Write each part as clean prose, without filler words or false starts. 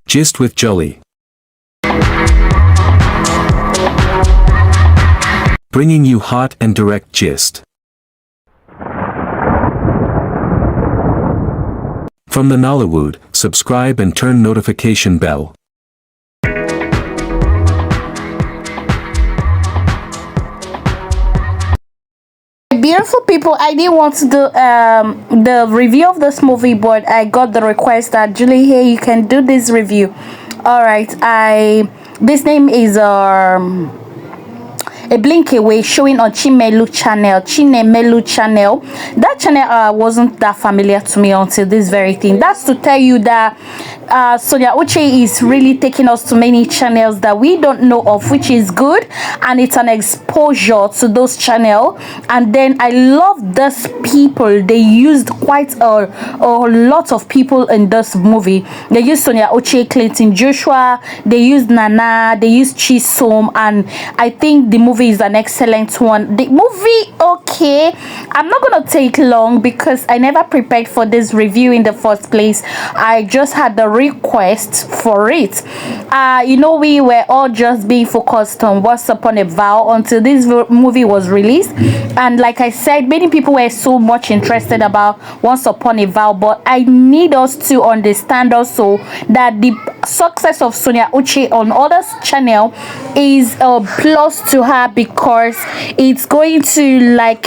Gist with Jolly. Bringing you hot and direct gist. From the Nollywood, subscribe and turn notification bell. Beautiful people, I didn't want to do the review of this movie, but I got the request that Julie, hey, you can do this review. All right, this name is a blink away, showing on Chinemelu channel. That channel wasn't that familiar to me until this very thing. That's to tell you that Sonia Uche is really taking us to many channels that we don't know of, which is good, and it's an exposure to those channels. And then I love these people. They used quite a lot of people in this movie. They used Sonia Uche, Clinton Joshua, they used Nana, they used Chisom, and I think the movie is an excellent one. The movie, okay, I'm not gonna take long because I never prepared for this review in the first place. I just had the request for it. We were all just being focused on Once Upon a Vow until this movie was released, and like I said, many people were so much interested about Once Upon a Vow, but I need us to understand also that the success of Sonia Uche on others channel is a plus to her, because it's going to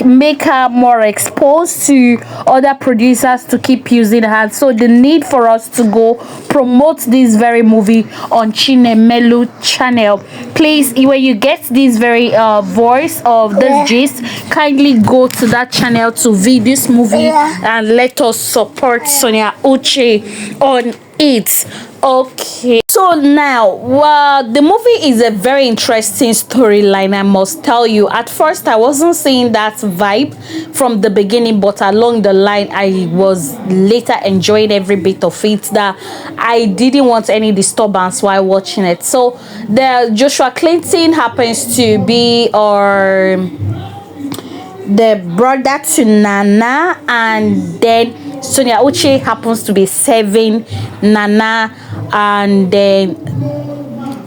make her more exposed to other producers to keep using her. So the need for us to go promote this very movie on Chinemelu channel. Please, when you get this very voice of this gist, kindly go to that channel to view this movie and let us support Sonia Uche on it. Okay, so now the movie is a very interesting storyline, I must tell you. At first I wasn't seeing that vibe from the beginning, but along the line I was later enjoying every bit of it, that I didn't want any disturbance while watching it. So the Joshua Clinton happens to be the brother to Nana, and then Sonia Uche happens to be serving Nana, and then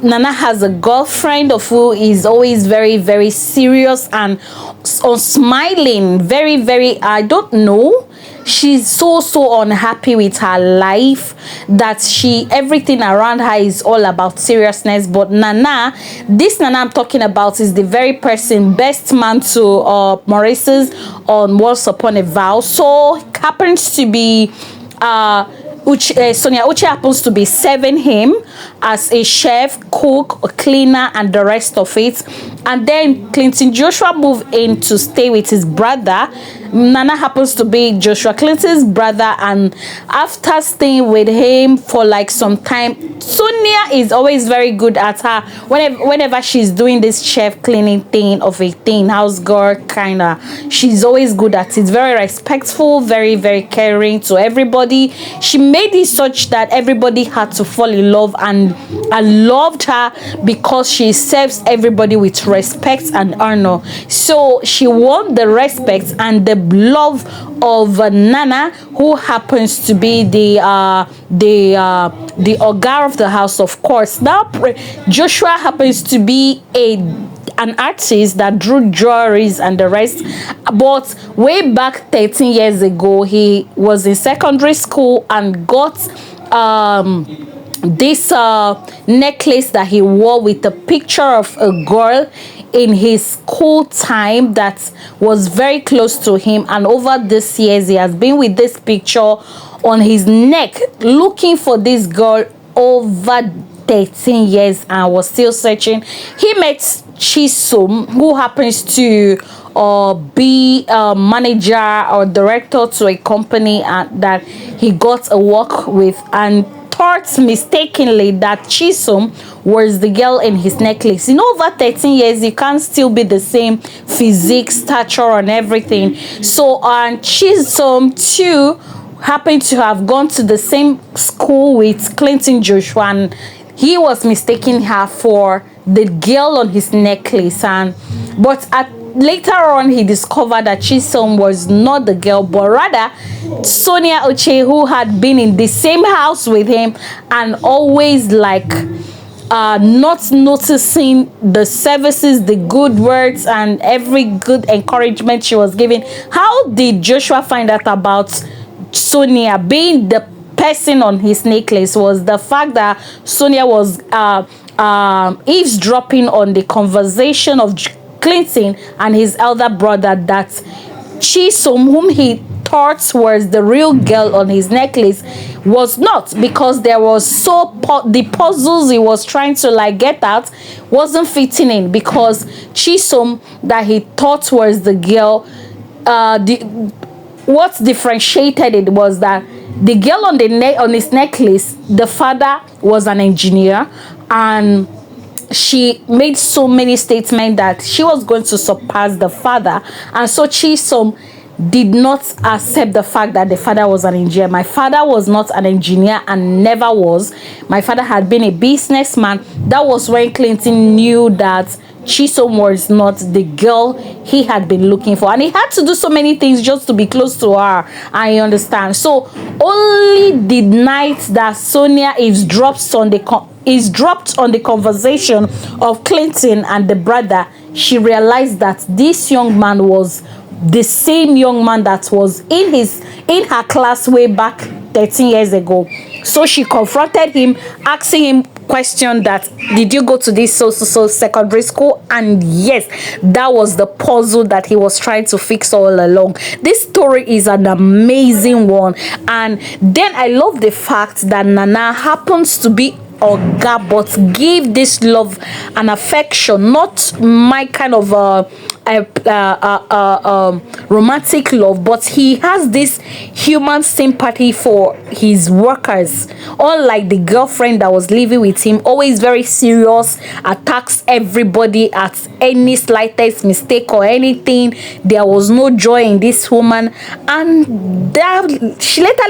Nana has a girlfriend of who is always very, very serious and smiling, very, very, I don't know. She's so unhappy with her life that everything around her is all about seriousness. But this Nana I'm talking about is the very best man to Maurice's on Once Upon a Vow. So happens to be Sonia Uche happens to be serving him as a chef, cook, a cleaner, and the rest of it. And then Clinton Joshua moved in to stay with his brother. Nana happens to be Joshua Clinton's brother, and after staying with him for some time, Sonia is always very good at her whenever she's doing this chef cleaning thing of a thing, house girl kinda. She's always good at it, very respectful, very, very caring to everybody. She made it such that everybody had to fall in love, and I loved her because she serves everybody with respect and honor. So she won the respect and the love of Nana, who happens to be the Oga of the house, of course. Now Joshua happens to be an artist that drew jewelries and the rest, but way back 13 years ago he was in secondary school and got this necklace that he wore with a picture of a girl in his school time that was very close to him, and over these years he has been with this picture on his neck looking for this girl over 13 years and was still searching. He met Chisom, who happens to be a manager or director to a company that he got a work with, and thought mistakenly that Chisom was the girl in his necklace. Over 13 years you can't still be the same physique, stature, and everything. So Chisom too happened to have gone to the same school with Clinton Joshua, and he was mistaking her for the girl on his necklace. But at later on he discovered that Chisom was not the girl, but rather Sonia Uche, who had been in the same house with him and always like not noticing the services, the good words, and every good encouragement she was giving. How did Joshua find out about Sonia being the person on his necklace? Was the fact that Sonia was eavesdropping on the conversation of Clinton and his elder brother, that Chisom, whom he thought was the real girl on his necklace, was not, because there was the puzzles he was trying to like get at wasn't fitting in, because Chisom that he thought was the girl, what differentiated it was that the girl on his necklace, the father was an engineer, and she made so many statements that she was going to surpass the father, and so Chisom did not accept the fact that the father was an engineer. My father was not an engineer and never was. My father had been a businessman. That was when Clinton knew that Chisom was not the girl he had been looking for, and he had to do so many things just to be close to her. I understand. So only the night that Sonia is dropped on the conversation of Clinton and the brother, she realized that this young man was the same young man that was in her class way back 13 years ago. So she confronted him, asking him question that, did you go to this so secondary school? And yes, that was the puzzle that he was trying to fix all along. This story is an amazing one. And then I love the fact that Nana happens to be Oga, but give this love and affection, not my kind of romantic love, but he has this human sympathy for his workers, unlike the girlfriend that was living with him, always very serious, attacks everybody at any slightest mistake or anything. There was no joy in this woman, and that she later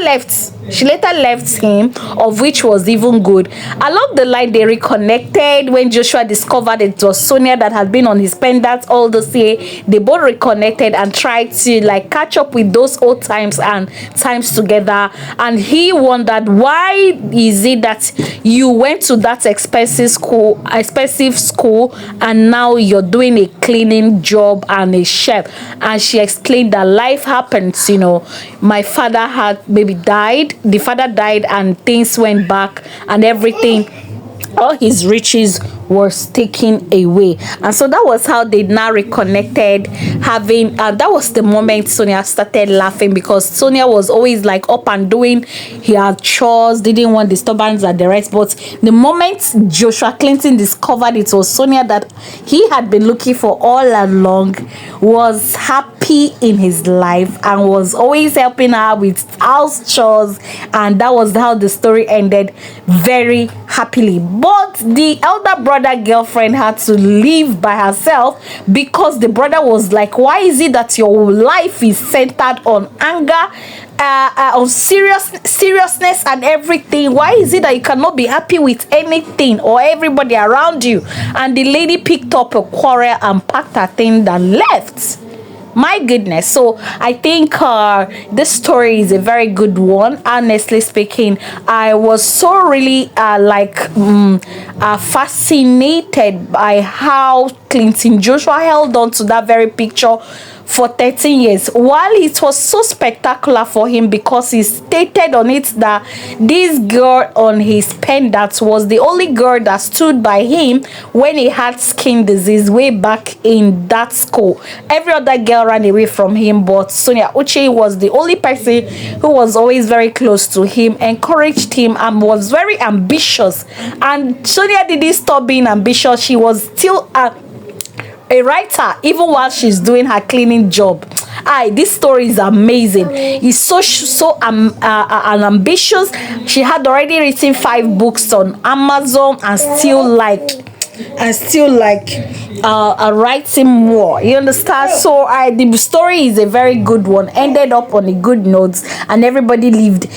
left him, of which was even good. Along the line, they reconnected when Joshua discovered it was Sonia that had been on his pendant all this year. They both reconnected and tried to like catch up with those old times and times together. And he wondered, why is it that you went to that expensive school and now you're doing a cleaning job and a chef? And she explained that life happens, my father had maybe died, the father died, and things went back and everything, all his riches was taken away. And so that was how they now reconnected, having that was the moment Sonia started laughing, because Sonia was always like up and doing her chores, didn't want disturbance at the rest. But the moment Joshua Clinton discovered it was Sonia that he had been looking for all along, was happy in his life and was always helping her with house chores, and that was how the story ended, very happily. But the elder brother girlfriend had to leave by herself, because the brother was like, why is it that your life is centered on anger, on seriousness and everything? Why is it that you cannot be happy with anything or everybody around you? And the lady picked up a quarrel and packed her thing and left. My goodness. So I think this story is a very good one. Honestly speaking, I was so really fascinated by how Clinton Joshua held on to that very picture for 13 years, while it was so spectacular for him, because he stated on it that this girl on his pendant was the only girl that stood by him when he had skin disease way back in that school. Every other girl ran away from him, but Sonia Uche was the only person who was always very close to him, encouraged him, and was very ambitious. And Sonia didn't stop being ambitious. She was still a writer even while she's doing her cleaning job. This story is amazing. It's so ambitious. She had already written 5 books on Amazon and still writing more. You understand? So the story is a very good one. Ended up on a good note, and everybody lived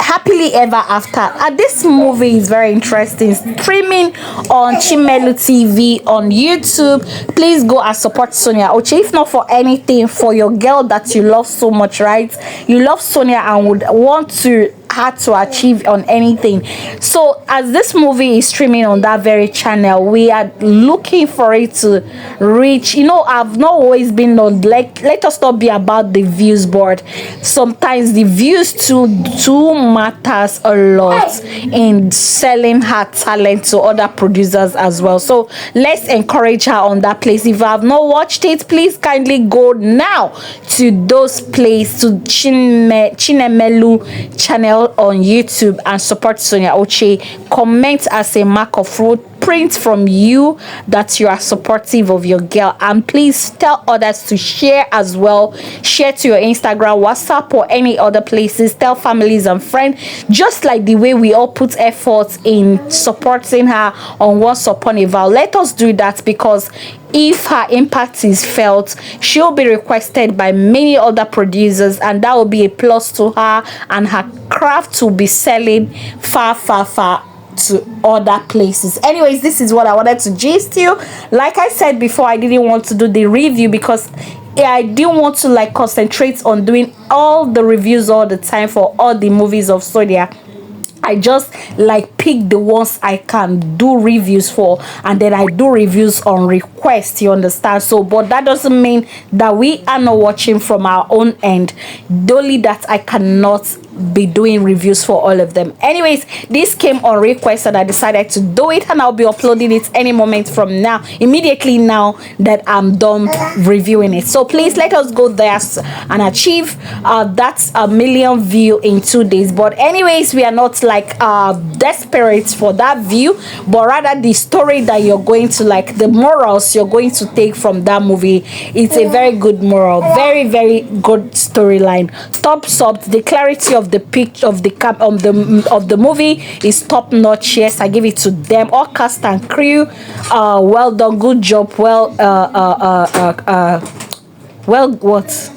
happily ever after. This movie is very interesting, streaming on Chimelu TV on YouTube. Please go and support Sonia Uche, if not for anything, for your girl that you love so much, right? You love Sonia and would want to had to achieve on anything. So as this movie is streaming on that very channel, we are looking for it to reach, I've not always been on, like, let us not be about the views board. Sometimes the views too matters a lot in selling her talent to other producers as well. So let's encourage her on that place. If you have not watched it, please kindly go now to those places, to Chinemelu channel on YouTube, and support Sonia Uche. Comment as a mark of footprint from you that you are supportive of your girl, and please tell others to share as well. Share to your Instagram, WhatsApp, or any other places. Tell families and friends, just like the way we all put effort in supporting her on Once Upon a Vow. Let us do that, because if her impact is felt, she'll be requested by many other producers, and that will be a plus to her, and her craft will be selling far to other places. Anyways, this is what I wanted to gist you. Like I said before, I didn't want to do the review because I didn't want to like concentrate on doing all the reviews all the time for all the movies of Sonia. I just like pick the ones I can do reviews for, and then I do reviews on request, you understand? So but that doesn't mean that we are not watching from our own end, only that I cannot be doing reviews for all of them. Anyways, this came on request and I decided to do it, and I'll be uploading it any moment from now, immediately now that I'm done reviewing it. So please let us go there and achieve that 1 million view in 2 days. But anyways, we are not like desperate for that view, but rather the story that you're going to like, the morals you're going to take from that movie. It's a very good moral, very good storyline, top sub. The clarity of the picture of the movie is top notch. Yes, I give it to them, all cast and crew. Well done, good job. Well what?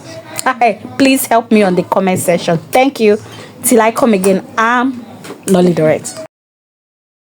Please help me on the comment section. Thank you. Till I come again, I'm Lolly Dorette.